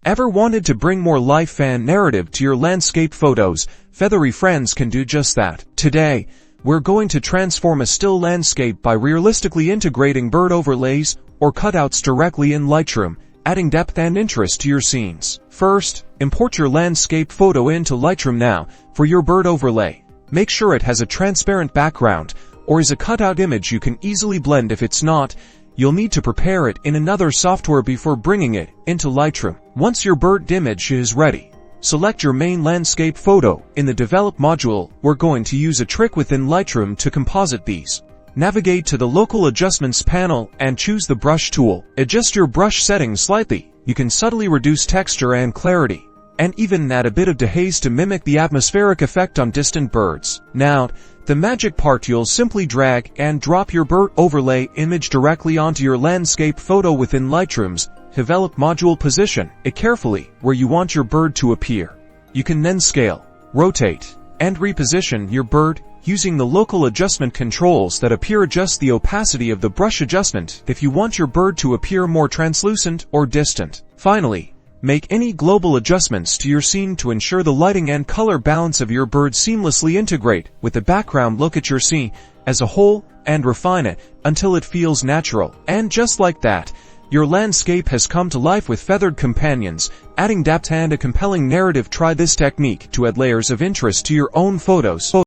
Ever wanted to bring more life and narrative to your landscape photos? Feathery Friends can do just that. Today, we're going to transform a still landscape by realistically integrating bird overlays or cutouts directly in Lightroom, adding depth and interest to your scenes. First, import your landscape photo into Lightroom now. For your bird overlay, make sure it has a transparent background or is a cutout image you can easily blend. If it's not, you'll need to prepare it in another software before bringing it into Lightroom. Once your bird image is ready, select your main landscape photo. In the Develop module, we're going to use a trick within Lightroom to composite these. Navigate to the Local Adjustments panel and choose the Brush tool. Adjust your brush settings slightly. You can subtly reduce texture and clarity, and even add a bit of dehaze to mimic the atmospheric effect on distant birds. Now, the magic part, you'll simply drag and drop your bird overlay image directly onto your landscape photo within Lightroom's Develop module. Position it carefully where you want your bird to appear. You can then scale, rotate, and reposition your bird using the local adjustment controls that appear. Adjust the opacity of the brush adjustment if you want your bird to appear more translucent or distant. Finally, make any global adjustments to your scene to ensure the lighting and color balance of your bird seamlessly integrate with the background. Look at your scene as a whole and refine it until it feels natural. And just like that, your landscape has come to life with feathered companions, adding depth and a compelling narrative. Try this technique to add layers of interest to your own photos.